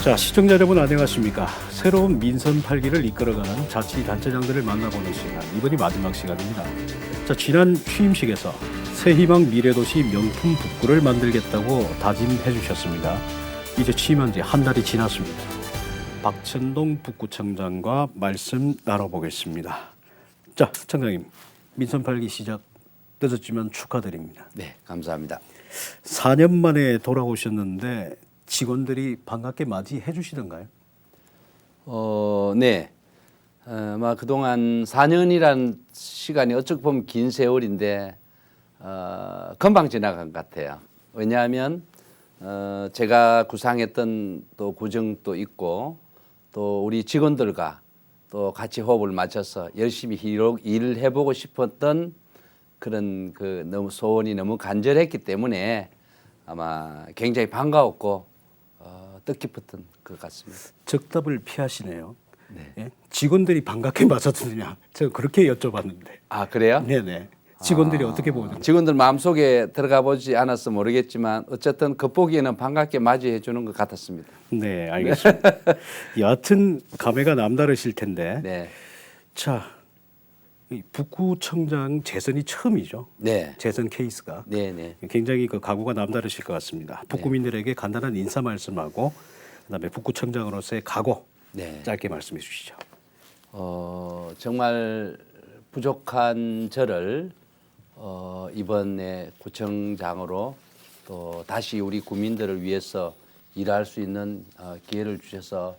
자, 시청자 여러분 안녕하십니까? 새로운 민선 8기를 이끌어가는 자치단체장들을 만나보는 시간, 이번이 마지막 시간입니다. 자, 지난 취임식에서 새희망 미래도시 명품 북구를 만들겠다고 다짐해 주셨습니다. 이제 취임한 지 한 달이 지났습니다. 박천동 북구청장과 말씀 나눠보겠습니다. 자, 청장님, 민선 8기 시작 늦었지만 축하드립니다. 네, 감사합니다. 4년 만에 돌아오셨는데 직원들이 반갑게 맞이해 주시던가요? 네. 그동안 4년이란 시간이 어떻게 보면 긴 세월인데 금방 지나간 것 같아요. 왜냐하면 제가 구상했던 또 구정도 있고 또 우리 직원들과 또 같이 호흡을 맞춰서 열심히 일을 해보고 싶었던 그런 너무 소원이 너무 간절했기 때문에 아마 굉장히 반가웠고 뜻깊었던 것 같습니다. 적답을 피하시네요. 네. 예? 직원들이 반갑게 맞아주느냐? 제가 그렇게 여쭤봤는데. 아, 그래요? 네네. 직원들이 어떻게 보는지. 직원들 마음속에 들어가 보지 않아서 모르겠지만 어쨌든 겉보기에는 반갑게 맞이해 주는 것 같았습니다. 네, 알겠습니다. 여하튼 감회가 남다르실 텐데. 네. 자, 이 북구청장 재선이 처음이죠. 네. 재선 케이스가. 네, 네. 굉장히 그 각오가 남다르실 것 같습니다. 북구민들에게 간단한 인사 말씀하고 그다음에 북구청장으로서의 각오 네. 짧게 말씀해 주시죠. 정말 부족한 저를 이번에 구청장으로 또 다시 우리 구민들을 위해서 일할 수 있는 기회를 주셔서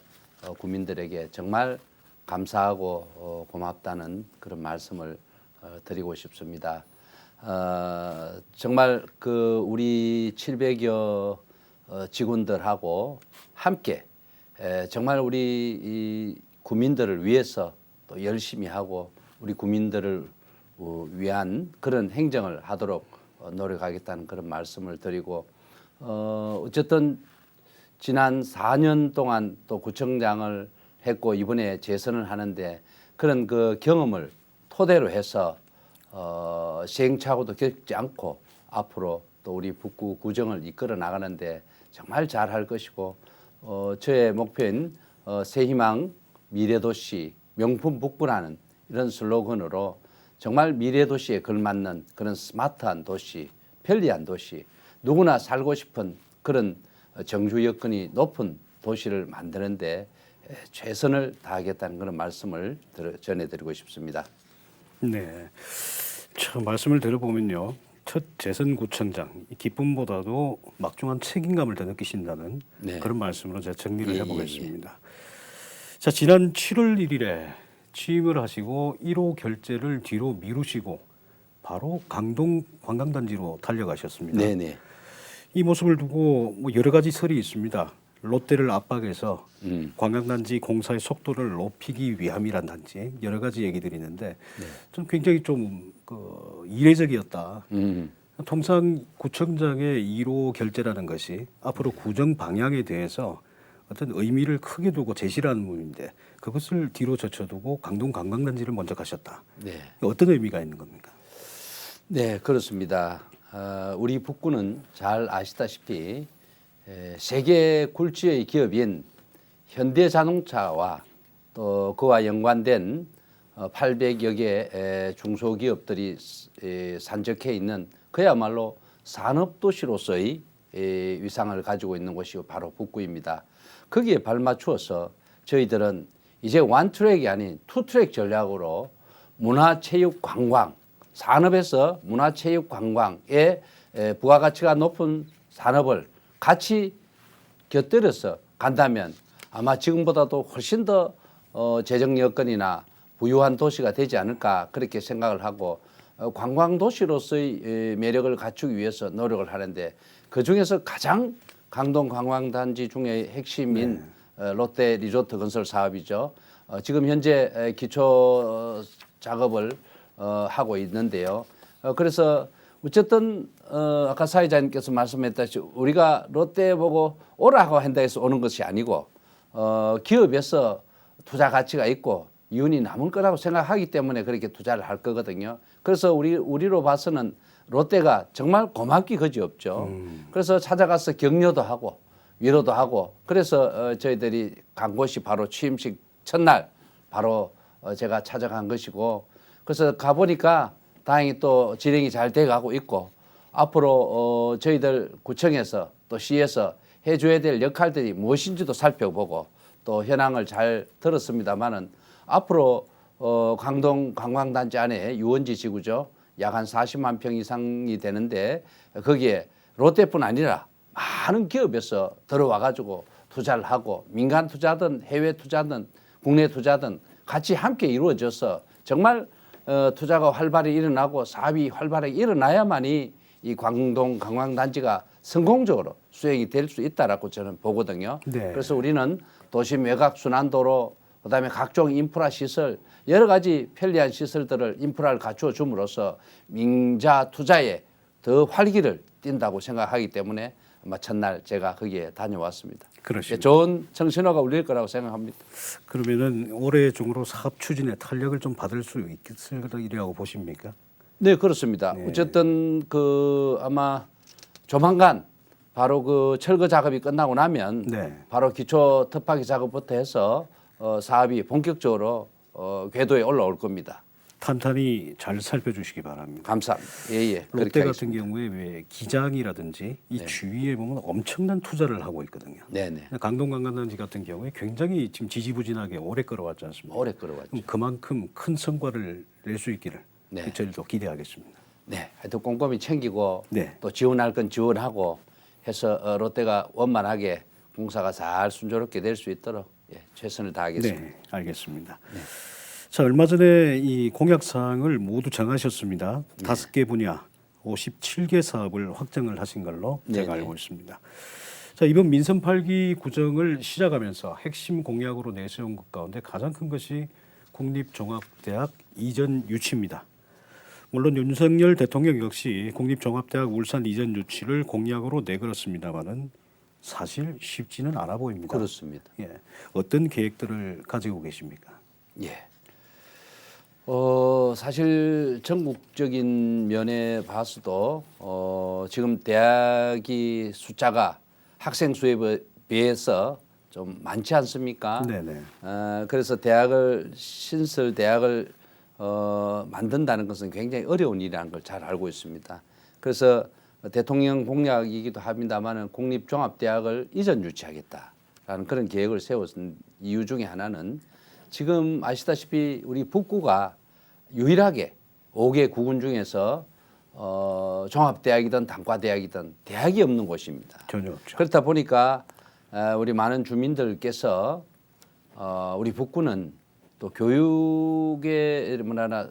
구민들에게 정말 감사하고 고맙다는 그런 말씀을 드리고 싶습니다. 정말 우리 700여 직원들하고 함께 정말 우리 이 구민들을 위해서 또 열심히 하고 우리 구민들을 위한 그런 행정을 하도록 노력하겠다는 그런 말씀을 드리고 어쨌든 지난 4년 동안 또 구청장을 했고 이번에 재선을 하는데 그런 그 경험을 토대로 해서 시행착오도 겪지 않고 앞으로 또 우리 북구 구정을 이끌어 나가는데 정말 잘할 것이고 저의 목표인 새희망 미래도시 명품 북구라는 이런 슬로건으로 정말 미래도시에 걸맞는 그런 스마트한 도시, 편리한 도시, 누구나 살고 싶은 그런 정주 여건이 높은 도시를 만드는데 최선을 다하겠다는 그런 말씀을 전해드리고 싶습니다. 네, 참 말씀을 들어보면요, 첫 재선 구청장 기쁨보다도 막중한 책임감을 더 느끼신다는 네. 그런 말씀으로 제가 정리를 예, 해보겠습니다. 자, 지난 7월 1일에 취임을 하시고 1호 결재를 뒤로 미루시고 바로 강동 관광단지로 달려가셨습니다. 네네. 이 모습을 두고 뭐 여러 가지 설이 있습니다. 롯데를 압박해서 관광단지 공사의 속도를 높이기 위함이란든지 여러 가지 얘기들이 있는데 좀 굉장히 좀 이례적이었다. 통상 구청장의 1호 결재라는 것이 앞으로 구정 방향에 대해서 어떤 의미를 크게 두고 제시를 하는 부분인데 그것을 뒤로 젖혀두고 강동 관광단지를 먼저 가셨다. 네. 어떤 의미가 있는 겁니까? 네, 그렇습니다. 우리 북구는 잘 아시다시피 세계 굴지의 기업인 현대자동차와 또 그와 연관된 800여 개 중소기업들이 산적해 있는 그야말로 산업도시로서의 위상을 가지고 있는 곳이 바로 북구입니다. 거기에 발맞추어서 저희들은 이제 원트랙이 아닌 투트랙 전략으로 문화체육관광, 산업에서 문화체육관광에 부가가치가 높은 산업을 같이 곁들여서 간다면 아마 지금보다도 훨씬 더 재정 여건이나 부유한 도시가 되지 않을까 그렇게 생각을 하고 관광도시로서의 매력을 갖추기 위해서 노력을 하는데 그중에서 가장 강동 관광단지 중에 핵심인 롯데 리조트 건설 사업이죠. 지금 현재 기초 작업을 하고 있는데요. 그래서 어쨌든 아까 사회자님께서 말씀했다시피 우리가 롯데 보고 오라고 한다 해서 오는 것이 아니고 기업에서 투자 가치가 있고 이윤이 남을 거라고 생각하기 때문에 그렇게 투자를 할 거거든요. 그래서 우리로 봐서는 롯데가 정말 고맙기 그지없죠. 그래서 찾아가서 격려도 하고 위로도 하고 그래서 저희들이 간 곳이 바로 취임식 첫날 바로 제가 찾아간 것이고 그래서 가보니까 다행히 또 진행이 잘 돼가고 있고 앞으로 저희들 구청에서 또 시에서 해줘야 될 역할들이 무엇인지도 살펴보고 또 현황을 잘 들었습니다마는 앞으로 강동 관광단지 안에 유원지 지구죠. 약 한 40만 평 이상이 되는데 거기에 롯데뿐 아니라 많은 기업에서 들어와 가지고 투자를 하고 민간 투자든 해외 투자든 국내 투자든 같이 함께 이루어져서 정말 투자가 활발히 일어나고 사업이 활발하게 일어나야만이 이 광동 관광단지가 성공적으로 수행이 될 수 있다라고 저는 보거든요. 네. 그래서 우리는 도심 외곽 순환도로 그다음에 각종 인프라 시설 여러 가지 편리한 시설들을 인프라를 갖추어 줌으로써 민자 투자에 더 활기를 띈다고 생각하기 때문에 아마 첫날 제가 거기에 다녀왔습니다. 그렇습니다. 좋은 정신호가 울릴 거라고 생각합니다. 그러면은 올해 중으로 사업 추진에 탄력을 좀 받을 수 있으리라고 보십니까? 네, 그렇습니다. 네. 어쨌든 그 아마 조만간 바로 그 철거 작업이 끝나고 나면 네. 바로 기초 터파기 작업부터 해서 사업이 본격적으로 궤도에 올라올 겁니다. 탄탄히 잘 살펴주시기 바랍니다. 감사합니다. 예. 롯데 같은 경우에 왜 기장이라든지 이 주위에 보면 엄청난 투자를 하고 있거든요. 네네. 강동관광단지 같은 경우에 굉장히 지금 지지부진하게 오래 끌어왔지 않습니까? 오래 끌어왔죠. 그럼 그만큼 큰 성과를 낼 수 있기를 네. 저희도 기대하겠습니다. 네, 하여튼 꼼꼼히 챙기고 네. 또 지원할 건 지원하고 해서 롯데가 원만하게 공사가 잘 순조롭게 될 수 있도록 최선을 다하겠습니다. 네, 알겠습니다. 자, 얼마 전에 이 공약 사항을 모두 정하셨습니다. 5개 분야, 57개 사업을 확정을 하신 걸로 제가 네네. 알고 있습니다. 자, 이번 민선 8기 구정을 시작하면서 핵심 공약으로 내세운 것 가운데 가장 큰 것이 국립종합대학 이전 유치입니다. 물론 윤석열 대통령 역시 국립종합대학 울산 이전 유치를 공약으로 내걸었습니다만은 사실 쉽지는 않아 보입니다. 그렇습니다. 예, 어떤 계획들을 가지고 계십니까? 예. 사실 전국적인 면에 봐서도 지금 대학이 숫자가 학생 수에 비해서 좀 많지 않습니까? 네네. 그래서 신설 대학을 만든다는 것은 굉장히 어려운 일이라는 걸 잘 알고 있습니다. 그래서 대통령 공약이기도 합니다만은 국립종합대학을 이전 유치하겠다라는 그런 계획을 세웠은 이유 중에 하나는 지금 아시다시피 우리 북구가 유일하게 5개 구군 중에서 종합대학이든 단과대학이든 대학이 없는 곳입니다. 전혀 없죠. 그렇다 보니까 우리 많은 주민들께서 우리 북구는 또 교육에 뭐라나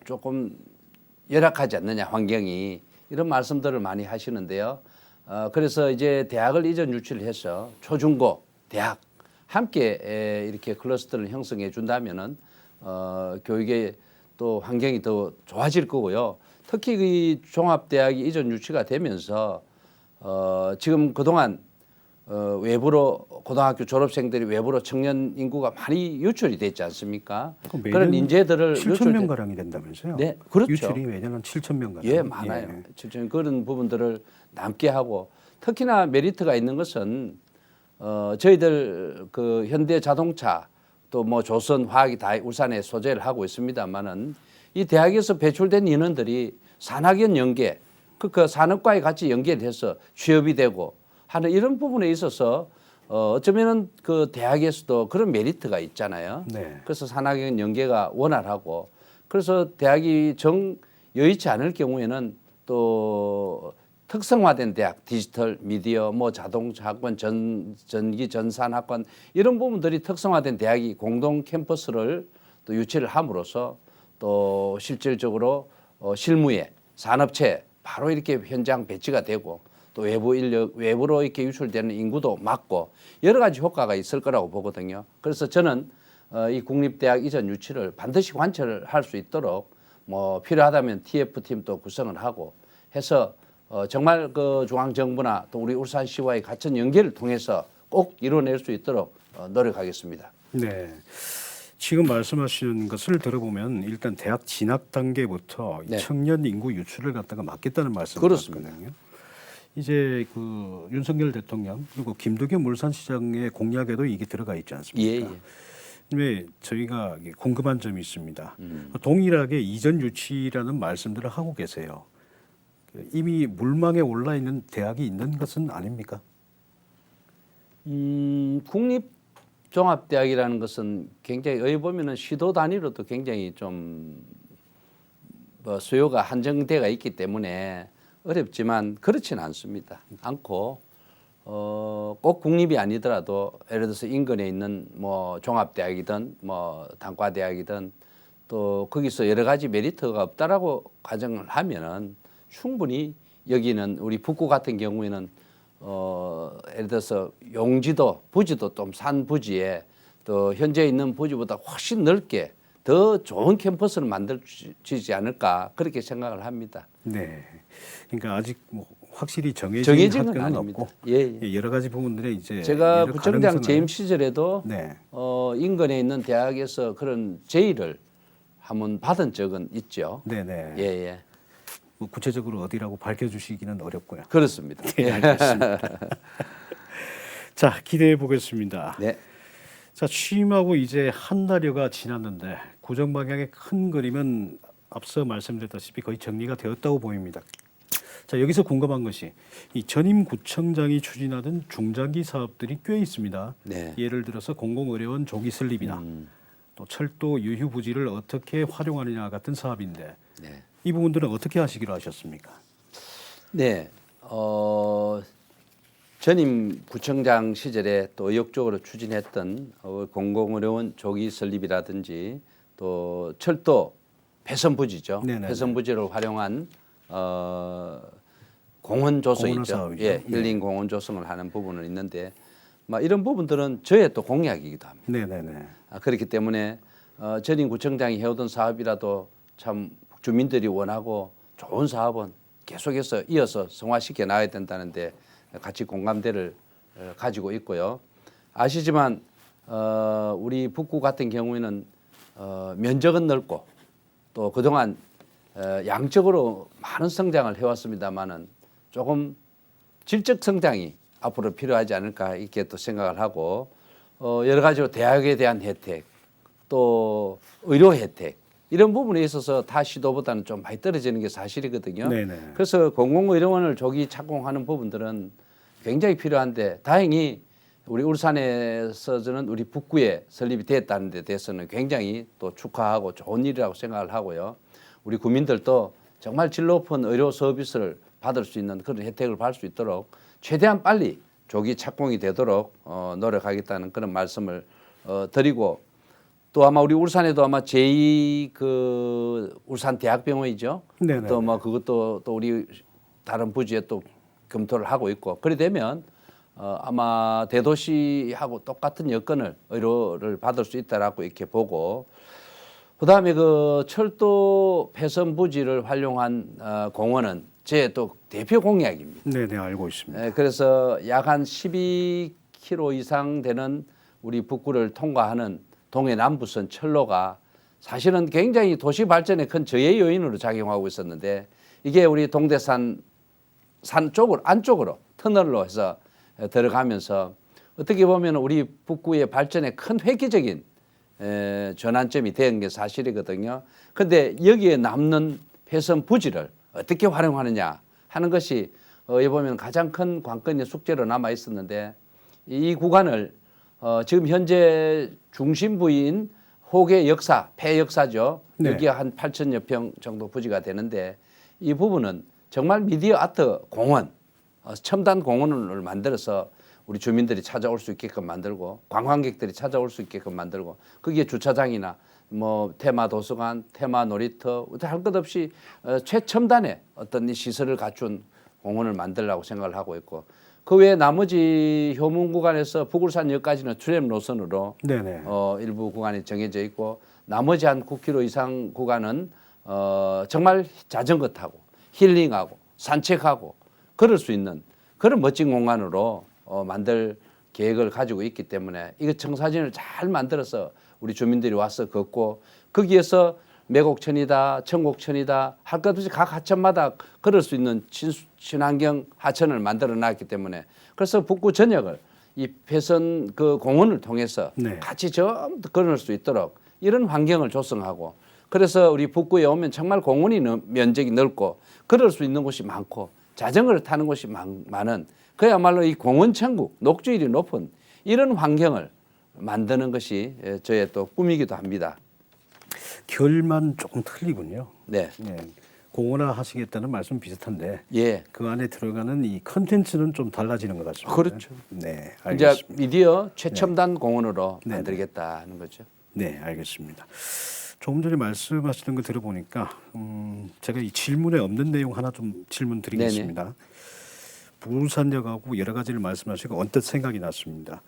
조금 열악하지 않느냐 환경이 이런 말씀들을 많이 하시는데요. 그래서 이제 대학을 이전 유치를 해서 초중고 대학 함께 이렇게 클러스터를 형성해 준다면은 교육의 또 환경이 더 좋아질 거고요. 특히 이 종합대학이 이전 유치가 되면서 지금 그동안 외부로 고등학교 졸업생들이 외부로 청년 인구가 많이 유출이 됐지 않습니까? 그런 인재들을 7천 명 가량이 된다면서요? 네, 그렇죠. 유출이 매년 한 7천 명 가량. 예, 많아요. 그런 부분들을 남게 하고 특히나 메리트가 있는 것은 저희들 그 현대 자동차 또 뭐 조선 화학이 다 울산에 소재를 하고 있습니다만은 이 대학에서 배출된 인원들이 산학연 연계 그 산업과에 같이 연계돼서 취업이 되고 하는 이런 부분에 있어서 어쩌면은 그 대학에서도 그런 메리트가 있잖아요. 네. 그래서 산학연 연계가 원활하고 그래서 대학이 여의치 않을 경우에는 또 특성화된 대학, 디지털, 미디어, 뭐 자동차 학원, 전기, 전산 학원 이런 부분들이 특성화된 대학이 공동 캠퍼스를 또 유치를 함으로써 또 실질적으로 실무에 산업체 바로 이렇게 현장 배치가 되고 또 외부 인력, 외부로 이렇게 유출되는 인구도 막고 여러 가지 효과가 있을 거라고 보거든요. 그래서 저는 이 국립대학 이전 유치를 반드시 관철할 수 있도록 뭐 필요하다면 TF팀도 구성을 하고 해서 정말 그 중앙정부나 또 우리 울산시와의 같은 연계를 통해서 꼭 이뤄낼 수 있도록 노력하겠습니다. 네. 지금 말씀하시는 것을 들어보면 일단 대학 진학 단계부터 네. 청년 인구 유출을 갖다가 막겠다는 그렇습니다. 말씀이거든요. 이제 그 윤석열 대통령 그리고 김두겸 울산시장의 공약에도 이게 들어가 있지 않습니까? 예. 왜 저희가 궁금한 점이 있습니다. 동일하게 이전 유치라는 말씀들을 하고 계세요. 이미 물망에 올라 있는 대학이 있는 것은 아닙니까? 국립종합대학이라는 것은 굉장히 어디 보면은 시도 단위로도 굉장히 좀 수요가 한정되어 있기 때문에 어렵지만 그렇지는 않습니다. 않고 꼭 국립이 아니더라도 예를 들어서 인근에 있는 뭐 종합대학이든 뭐 단과대학이든 또 거기서 여러 가지 메리트가 없다라고 가정을 하면은 충분히 여기는 우리 북구 같은 경우에는 예를 들어서 용지도 부지도 좀 산 부지에 또 현재 있는 부지보다 훨씬 넓게 더 좋은 캠퍼스를 만들어지지 않을까 그렇게 생각을 합니다. 네. 그러니까 아직 뭐 확실히 정해진 정해진 건 학교는 아닙니다. 없고 예. 여러 가지 부분들에 이제 제가 여러 부총장 가능성을- 재임 시절에도 네. 인근에 있는 대학에서 그런 제의를 한번 받은 적은 있죠. 네네. 예. 뭐 구체적으로 어디라고 밝혀주시기는 어렵고요. 그렇습니다. 네, 알겠습니다. 자, 기대해 보겠습니다. 네. 자, 취임하고 이제 한 달여가 지났는데 구정 방향의 큰 그림은 앞서 말씀드렸다시피 거의 정리가 되었다고 보입니다. 자, 여기서 궁금한 것이 이 전임 구청장이 추진하던 중장기 사업들이 꽤 있습니다. 네. 예를 들어서 공공의료원 조기 설립이나 또 철도 유휴 부지를 어떻게 활용하느냐 같은 사업인데 네. 이 부분들은 어떻게 하시기로 하셨습니까? 네. 전임 구청장 시절에 또 의욕적으로 추진했던 공공의료원 조기 설립이라든지 또 철도 폐선 부지죠. 네네네. 폐선 부지를 활용한 공원 조성이죠. 공원 사업이죠. 예, 힐링 공원 조성을 하는 부분은 있는데 막 이런 부분들은 저의 또 공약이기도 합니다. 네네네. 그렇기 때문에 전임 구청장이 해오던 사업이라도 참 주민들이 원하고 좋은 사업은 계속해서 이어서 성화시켜 나가야 된다는데 같이 공감대를 가지고 있고요. 아시지만 우리 북구 같은 경우에는 면적은 넓고 또 그동안 양적으로 많은 성장을 해왔습니다마는 조금 질적 성장이 앞으로 필요하지 않을까 이렇게 또 생각을 하고 여러 가지로 대학에 대한 혜택 또 의료 혜택 이런 부분에 있어서 타 시도보다는 좀 많이 떨어지는 게 사실이거든요. 네네. 그래서 공공의료원을 조기 착공하는 부분들은 굉장히 필요한데 다행히 우리 울산에서는 우리 북구에 설립이 됐다는 데 대해서는 굉장히 또 축하하고 좋은 일이라고 생각을 하고요. 우리 국민들도 정말 질 높은 의료 서비스를 받을 수 있는 그런 혜택을 받을 수 있도록 최대한 빨리 조기 착공이 되도록 노력하겠다는 그런 말씀을 드리고 또 아마 우리 울산에도 아마 제2 그 울산대학병원이죠. 네네. 또 뭐 그것도 또 우리 다른 부지에 또 검토를 하고 있고 그래 되면 아마 대도시하고 똑같은 여건을 의료를 받을 수 있다라고 이렇게 보고 그다음에 그 철도 폐선 부지를 활용한 공원은 제 또 대표 공약입니다. 네네, 알고 있습니다. 그래서 약 한 12km 이상 되는 우리 북구를 통과하는 동해 남부선 철로가 사실은 굉장히 도시 발전에 큰 저해 요인으로 작용하고 있었는데 이게 우리 동대산 산 쪽으로 안쪽으로 터널로 해서 들어가면서 어떻게 보면 우리 북구의 발전에 큰 획기적인 전환점이 된 게 사실이거든요. 그런데 여기에 남는 폐선 부지를 어떻게 활용하느냐 하는 것이 여기 보면 가장 큰 관건의 숙제로 남아 있었는데 이 구간을 지금 현재 중심부인 호계 역사, 폐역사죠. 네. 여기가 한 8천여 평 정도 부지가 되는데 이 부분은 정말 미디어 아트 공원, 첨단 공원을 만들어서 우리 주민들이 찾아올 수 있게끔 만들고 관광객들이 찾아올 수 있게끔 만들고 거기에 주차장이나 뭐 테마 도서관, 테마 놀이터 할 것 없이 최첨단의 어떤 이 시설을 갖춘 공원을 만들려고 생각을 하고 있고 그 외에 나머지 효문 구간에서 북울산역까지는 트램 노선으로 네네. 일부 구간이 정해져 있고 나머지 한 9km 이상 구간은 정말 자전거 타고 힐링하고 산책하고 걸을 수 있는 그런 멋진 공간으로 만들 계획을 가지고 있기 때문에 이거 청사진을 잘 만들어서 우리 주민들이 와서 걷고 거기에서 매곡천이다, 청곡천이다 할 것 없이 각 하천마다 걸을 수 있는 친환경 하천을 만들어 놨기 때문에 그래서 북구 전역을 이 폐선 그 공원을 통해서 네. 같이 전부 걸을 수 있도록 이런 환경을 조성하고 그래서 우리 북구에 오면 정말 공원이 면적이 넓고 걸을 수 있는 곳이 많고 자전거를 타는 곳이 많은 그야말로 이 공원 천국, 녹지율이 높은 이런 환경을 만드는 것이 저의 또 꿈이기도 합니다. 결만 조금 틀리군요. 네. 네. 공원화 하시겠다는 말씀 비슷한데 예. 그 안에 들어가는 이 컨텐츠는 좀 달라지는 것 같습니다. 그렇죠. 네, 이제 알겠습니다. 미디어 최첨단 공원으로 네. 만들겠다는 거죠. 네, 알겠습니다. 조금 전에 말씀하시는 거 들어보니까 제가 이 질문에 없는 내용 하나 좀 질문 드리겠습니다. 부산역하고 여러 가지를 말씀하시고 언뜻 생각이 났습니다.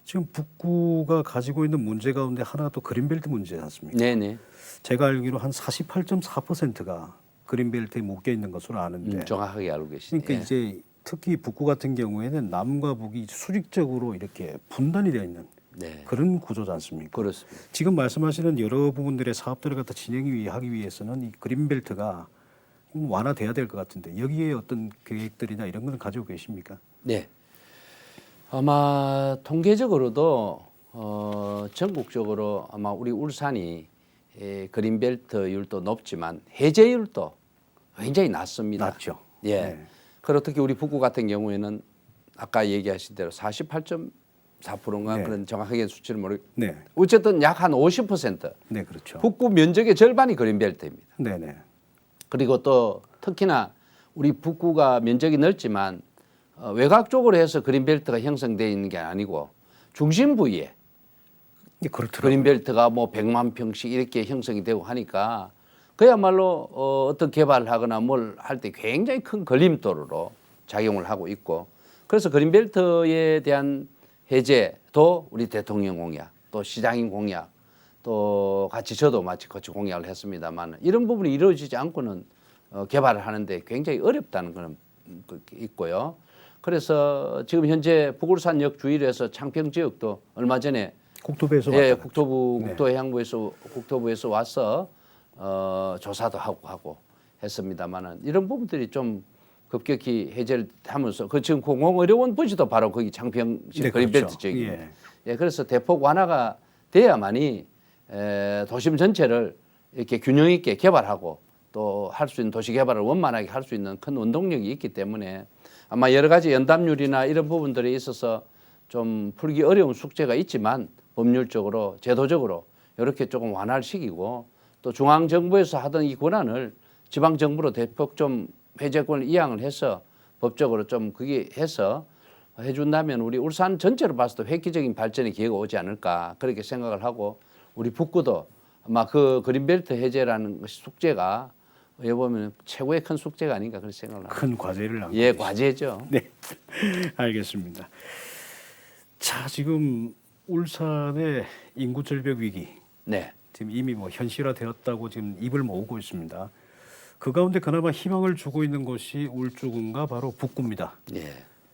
지금 북구가 가지고 있는 문제 가운데 하나가 또 그린벨트 문제지 않습니까? 네네. 제가 알기로 한 48.4%가 그린벨트에 묶여 있는 것으로 아는데 정확하게 알고 계시네요. 그러니까 이제 특히 북구 같은 경우에는 남과 북이 수직적으로 이렇게 분단이 되어 있는 네. 그런 구조지 않습니까? 그렇습니다. 지금 말씀하시는 여러 부분들의 사업들을 갖다 진행하기 위해서는 이 그린벨트가 완화돼야 될 것 같은데 여기에 어떤 계획들이나 이런 걸 가지고 계십니까? 네. 아마 통계적으로도 전국적으로 아마 우리 울산이 그린벨트율도 높지만 해제율도 굉장히 낮습니다. 낮죠. 예. 네. 그리고 특히 우리 북구 같은 경우에는 아까 얘기하신 대로 48.4%인가 네. 그런 정확하게 수치를 모르. 네, 어쨌든 약 한 50% 네, 그렇죠. 북구 면적의 절반이 그린벨트입니다. 네, 네, 그리고 또 특히나 우리 북구가 면적이 넓지만 외곽 쪽으로 해서 그린벨트가 형성되어 있는 게 아니고 중심 부위에 네, 그렇더라고요. 그린벨트가 뭐 100만 평씩 이렇게 형성이 되고 하니까 그야말로 어떤 개발을 하거나 뭘 할 때 굉장히 큰 걸림돌로 작용을 하고 있고 그래서 그린벨트에 대한 해제도 우리 대통령 공약 또 시장인 공약 또 같이 저도 같이 공약을 했습니다만 이런 부분이 이루어지지 않고는 개발을 하는데 굉장히 어렵다는 그런 게 있고요. 그래서 지금 현재 북울산역 주위에서 창평 지역도 얼마 전에 국토부에서 예, 왔다 갔죠. 네. 국토부에서 와서 조사도 하고 했습니다만은 이런 부분들이 좀 급격히 해제를 하면서 그 지금 공공의료원 부지도 바로 거기 창평시 네, 그린벨트 그렇죠. 지역입니다. 예. 예, 그래서 대폭 완화가 돼야만이 도심 전체를 이렇게 균형 있게 개발하고 또 할 수 있는 도시 개발을 원만하게 할 수 있는 큰 원동력이 있기 때문에 아마 여러 가지 연담률이나 이런 부분들에 있어서 좀 풀기 어려운 숙제가 있지만 법률적으로 제도적으로 이렇게 조금 완화를 시키고 또 중앙 정부에서 하던 이 권한을 지방 정부로 대폭 좀 해제권을 이양을 해서 법적으로 좀 그게 해서 해준다면 우리 울산 전체로 봤을 때 획기적인 발전의 기회가 오지 않을까 그렇게 생각을 하고 우리 북구도 아마 그 그린벨트 해제라는 것이 숙제가 어떻게 보면 최고의 큰 숙제가 아닌가 그런 생각을 합니다. 큰 과제를 남고 예, 계십니다. 과제죠. 네, 알겠습니다. 자, 지금 울산의 인구 절벽 위기 네, 지금 이미 뭐 현실화되었다고 지금 입을 모으고 있습니다. 그 가운데 그나마 희망을 주고 있는 곳이 울주군과 바로 북구입니다. 예,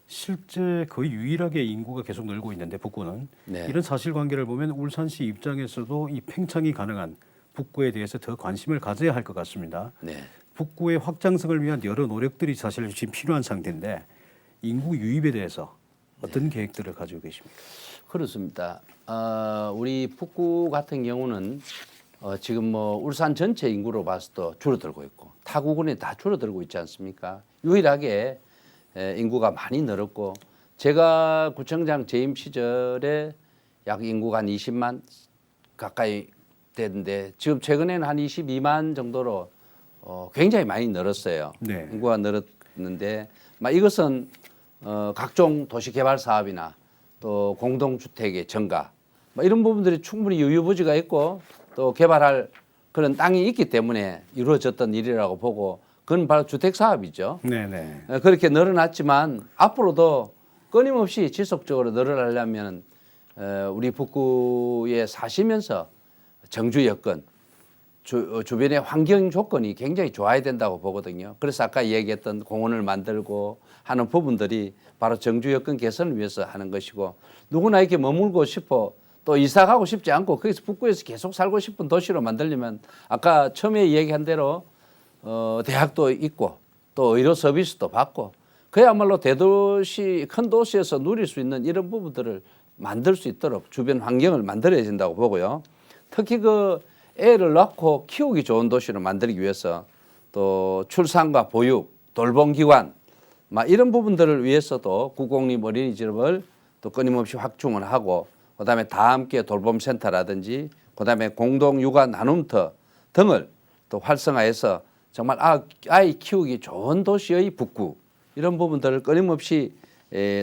실제 거의 유일하게 인구가 계속 늘고 있는데 북구는 네. 이런 사실관계를 보면 울산시 입장에서도 이 팽창이 가능한 북구에 대해서 더 관심을 가져야 할 것 같습니다. 네. 북구의 확장성을 위한 여러 노력들이 사실 지금 필요한 상태인데 인구 유입에 대해서 어떤 계획들을 가지고 계십니까? 그렇습니다. 우리 북구 같은 경우는 지금 뭐 울산 전체 인구로 봤을 때 줄어들고 있고 타구군이 다 줄어들고 있지 않습니까? 유일하게 인구가 많이 늘었고 제가 구청장 재임 시절에 약 인구가 한 20만 가까이 됐는데 지금 최근에는 한 22만 정도로 굉장히 많이 늘었어요. 네. 인구가 늘었는데 이것은 각종 도시 개발 사업이나 또 공동주택의 증가 이런 부분들이 충분히 유유부지가 있고 또 개발할 그런 땅이 있기 때문에 이루어졌던 일이라고 보고 그건 바로 주택 사업이죠. 네네. 그렇게 늘어났지만 앞으로도 끊임없이 지속적으로 늘어나려면 우리 북구에 사시면서 정주 여건 주변의 환경 조건이 굉장히 좋아야 된다고 보거든요. 그래서 아까 얘기했던 공원을 만들고 하는 부분들이 바로 정주 여건 개선을 위해서 하는 것이고 누구나 이렇게 머물고 싶어 또 이사 가고 싶지 않고 거기서 북구에서 계속 살고 싶은 도시로 만들려면 아까 처음에 이야기한 대로 대학도 있고 또 의료 서비스도 받고 그야말로 대도시 큰 도시에서 누릴 수 있는 이런 부분들을 만들 수 있도록 주변 환경을 만들어야 된다고 보고요. 특히 그 애를 낳고 키우기 좋은 도시로 만들기 위해서 또 출산과 보육, 돌봄기관 막 이런 부분들을 위해서도 국공립 어린이집을 또 끊임없이 확충을 하고 그다음에 다 함께 돌봄센터라든지 그다음에 공동 육아 나눔터 등을 또 활성화해서 정말 아이 키우기 좋은 도시의 북구 이런 부분들을 끊임없이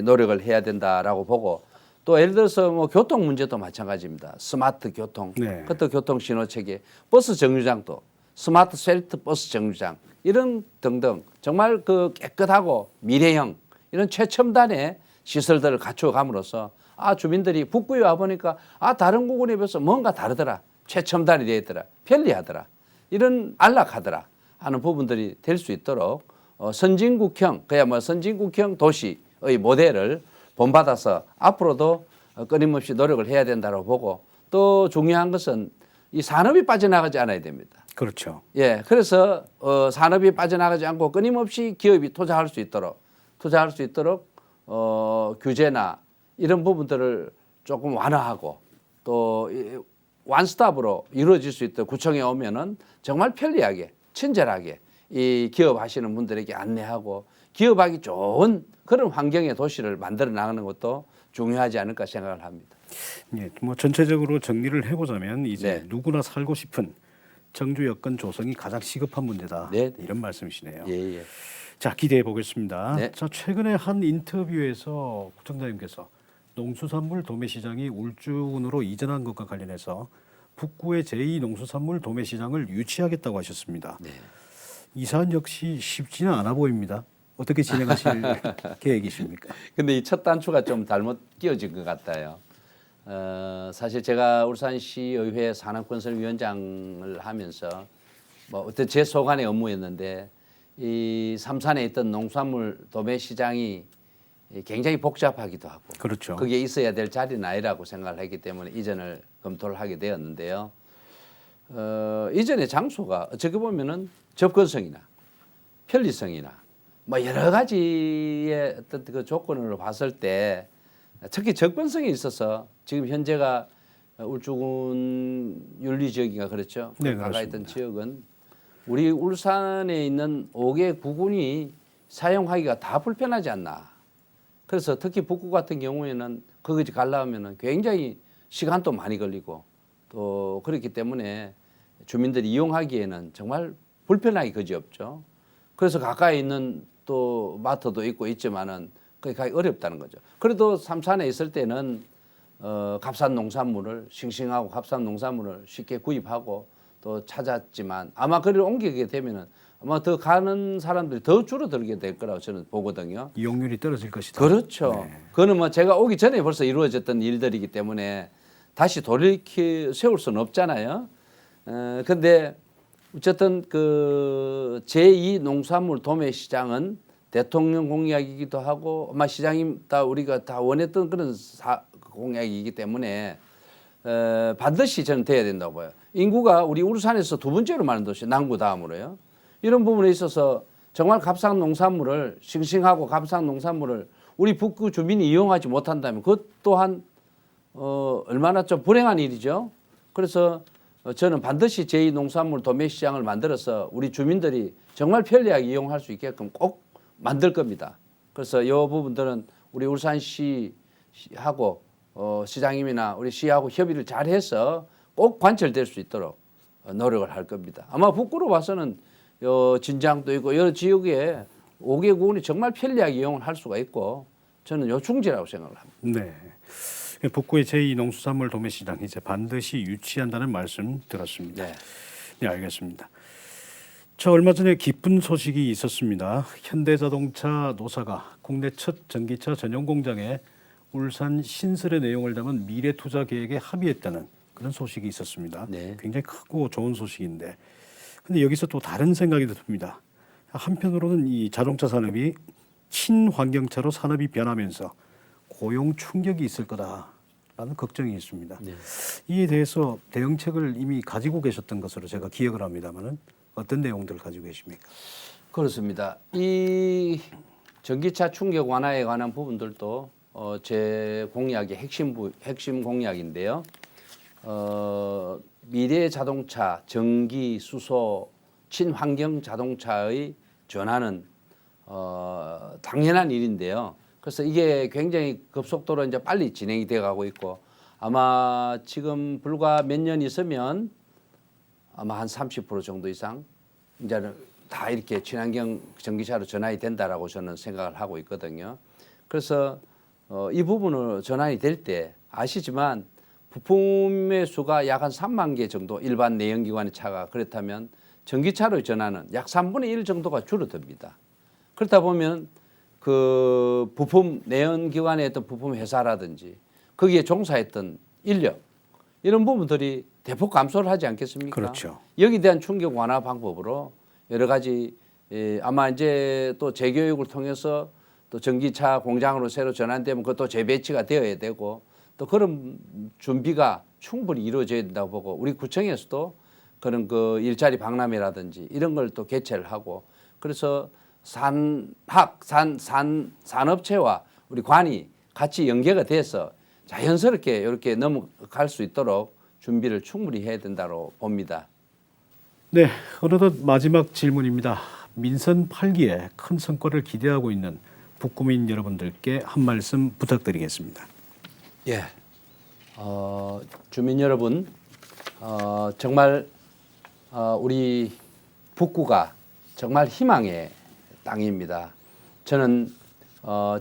노력을 해야 된다라고 보고 또 예를 들어서 뭐 교통 문제도 마찬가지입니다. 스마트 교통, 네. 그것도 교통 신호 체계, 버스 정류장도 스마트 셀트 버스 정류장 이런 등등 정말 그 깨끗하고 미래형 이런 최첨단의 시설들을 갖추어감으로써 주민들이 북구에 와 보니까 다른 구군에 비해서 뭔가 다르더라, 최첨단이 되어 있더라, 편리하더라, 이런 안락하더라 하는 부분들이 될 수 있도록 선진국형 그야말로 선진국형 도시의 모델을 본받아서 앞으로도 끊임없이 노력을 해야 된다고 보고 또 중요한 것은 이 산업이 빠져나가지 않아야 됩니다. 그렇죠. 예, 그래서 산업이 빠져나가지 않고 끊임없이 기업이 투자할 수 있도록 규제나 이런 부분들을 조금 완화하고 또 원스톱으로 이루어질 수 있도록 구청에 오면은 정말 편리하게 친절하게 이 기업 하시는 분들에게 안내하고 기업하기 좋은 그런 환경의 도시를 만들어 나가는 것도 중요하지 않을까 생각을 합니다. 예, 뭐 전체적으로 정리를 해보자면 이제 네. 누구나 살고 싶은 정주 여건 조성이 가장 시급한 문제다. 네. 이런 말씀이시네요. 예, 예. 자, 기대해 보겠습니다. 네. 자, 최근에 한 인터뷰에서 구청장님께서 농수산물 도매시장이 울주군으로 이전한 것과 관련해서 북구의 제2농수산물 도매시장을 유치하겠다고 하셨습니다. 네. 이 사안 역시 쉽지는 않아 보입니다. 어떻게 진행하실 계획이십니까? 근데 이 첫 단추가 좀 잘못 끼워진 것 같아요. 사실 제가 울산시의회 산업건설위원장을 하면서 뭐 어떤 제 소관의 업무였는데 이 삼산에 있던 농수산물 도매시장이 굉장히 복잡하기도 하고 그렇죠. 그게 있어야 될 자리는 아니라고 생각을 했기 때문에 이전을 검토를 하게 되었는데요. 이전의 장소가 어떻게 보면은 접근성이나 편리성이나 뭐 여러 가지의 어떤 그 조건으로 봤을 때 특히 접근성에 있어서 지금 현재가 울주군 윤리 지역인가 그렇죠? 네, 가까이 있던 그렇습니다. 지역은 우리 울산에 있는 5개 구군이 사용하기가 다 불편하지 않나. 그래서 특히 북구 같은 경우에는 거기까지 가려면 굉장히 시간도 많이 걸리고 또 그렇기 때문에 주민들이 이용하기에는 정말 불편하기 그지없죠. 그래서 가까이 있는 또 마트도 있고 있지만은 거기 가기 어렵다는 거죠. 그래도 삼산에 있을 때는 값싼 농산물을 싱싱하고 값싼 농산물을 쉽게 구입하고 또 찾았지만 아마 거리를 옮기게 되면은 아마 더 가는 사람들이 더 줄어들게 될 거라고 저는 보거든요. 이용률이 떨어질 것이다. 그렇죠. 네. 그거는 뭐 제가 오기 전에 벌써 이루어졌던 일들이기 때문에 다시 돌이켜 세울 수는 없잖아요. 근데 어쨌든 그 제2 농산물 도매 시장은 대통령 공약이기도 하고 아마 시장님 다 우리가 다 원했던 그런 공약이기 때문에 반드시 저는 돼야 된다고 봐요. 인구가 우리 울산에서 두 번째로 많은 도시, 남구 다음으로요. 이런 부분에 있어서 정말 값싼 농산물을 싱싱하고 값싼 농산물을 우리 북구 주민이 이용하지 못한다면 그것 또한 얼마나 좀 불행한 일이죠. 그래서 저는 반드시 제2농산물 도매시장을 만들어서 우리 주민들이 정말 편리하게 이용할 수 있게끔 꼭 만들 겁니다. 그래서 이 부분들은 우리 울산시하고 시장님이나 우리 시하고 협의를 잘해서 꼭 관철될 수 있도록 노력을 할 겁니다. 아마 북구로 봐서는 진장도 있고 여러 지역에 5개 구군이 정말 편리하게 이용을 할 수가 있고 저는 요충지라고 생각을 합니다. 네. 북구의 제2농수산물 도매시장 이제 반드시 유치한다는 말씀 들었습니다. 네. 네, 알겠습니다. 저 얼마 전에 기쁜 소식이 있었습니다. 현대자동차 노사가 국내 첫 전기차 전용 공장에 울산 신설의 내용을 담은 미래투자 계획에 합의했다는 그런 소식이 있었습니다. 네. 굉장히 크고 좋은 소식인데, 근데 여기서 또 다른 생각이 듭니다. 한편으로는 이 자동차 산업이 친환경차로 산업이 변하면서 고용 충격이 있을 거다. 라는 걱정이 있습니다. 네. 이에 대해서 대응책을 이미 가지고 계셨던 것으로 제가 기억을 합니다만은 어떤 내용들을 가지고 계십니까? 그렇습니다. 이 전기차 충격 완화에 관한 부분들도 제 공약의 핵심 공약인데요. 미래 자동차, 전기, 수소, 친환경 자동차의 전환은 당연한 일인데요. 그래서 이게 굉장히 급속도로 이제 빨리 진행이 돼 가고 있고 아마 지금 불과 몇 년 있으면 아마 한 30% 정도 이상 이제는 다 이렇게 친환경 전기차로 전환이 된다라고 저는 생각을 하고 있거든요. 그래서 이 부분으로 전환이 될 때 아시지만 부품의 수가 약 한 3만 개 정도 일반 내연기관의 차가 그렇다면 전기차로 전환은 약 3분의 1 정도가 줄어듭니다. 그렇다 보면 그 부품 내연기관의 어떤 부품 회사라든지 거기에 종사했던 인력 이런 부분들이 대폭 감소를 하지 않겠습니까? 그렇죠. 여기에 대한 충격 완화 방법으로 여러 가지 아마 이제 또 재교육을 통해서 또 전기차 공장으로 새로 전환되면 그것도 재배치가 되어야 되고 또 그런 준비가 충분히 이루어져야 된다고 보고 우리 구청에서도 그런 그 일자리 박람회라든지 이런 걸 또 개최를 하고 그래서 산업체와 우리 관이 같이 연계가 돼서 자연스럽게 이렇게 넘어갈 수 있도록 준비를 충분히 해야 된다고 봅니다. 네, 어느덧 마지막 질문입니다. 민선 8기에 큰 성과를 기대하고 있는 북구민 여러분들께 한 말씀 부탁드리겠습니다. 예, 주민 여러분, 정말 우리 북구가 정말 희망의 땅입니다. 저는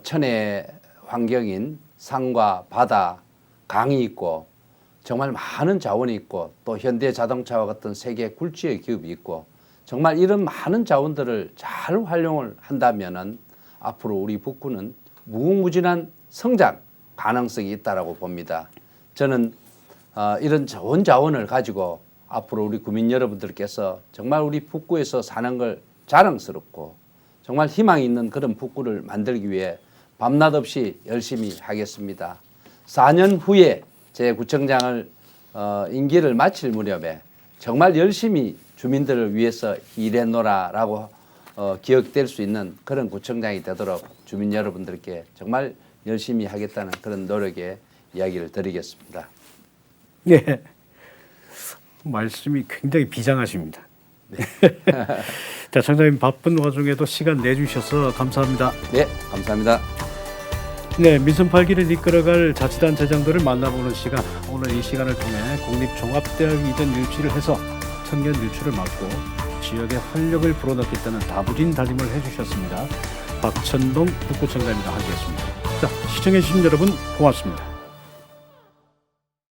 천혜 환경인 산과 바다, 강이 있고 정말 많은 자원이 있고 또 현대자동차와 같은 세계 굴지의 기업이 있고 정말 이런 많은 자원들을 잘 활용을 한다면은 앞으로 우리 북구는 무궁무진한 성장 가능성이 있다라고 봅니다. 저는 이런 좋은 자원을 가지고 앞으로 우리 구민 여러분들께서 정말 우리 북구에서 사는 걸 자랑스럽고 정말 희망이 있는 그런 북구를 만들기 위해 밤낮 없이 열심히 하겠습니다. 4년 후에 제 구청장을 임기를 마칠 무렵에 정말 열심히 주민들을 위해서 일해노라라고 기억될 수 있는 그런 구청장이 되도록 주민 여러분들께 정말 열심히 하겠다는 그런 노력에 이야기를 드리겠습니다. 네, 말씀이 굉장히 비장하십니다. 네. 자, 청장님 바쁜 와중에도 시간 내주셔서 감사합니다. 네, 감사합니다. 네, 민선 8기를 이끌어갈 자치단 재장들을 만나보는 시간. 오늘 이 시간을 통해 국립종합대학 이전 유치를 해서 청년 유출을 막고 지역의 활력을 불어넣겠다는 다부진 다짐을 해주셨습니다. 박천동 북구청장님과 함께했습니다. 자, 시청해주신 여러분 고맙습니다.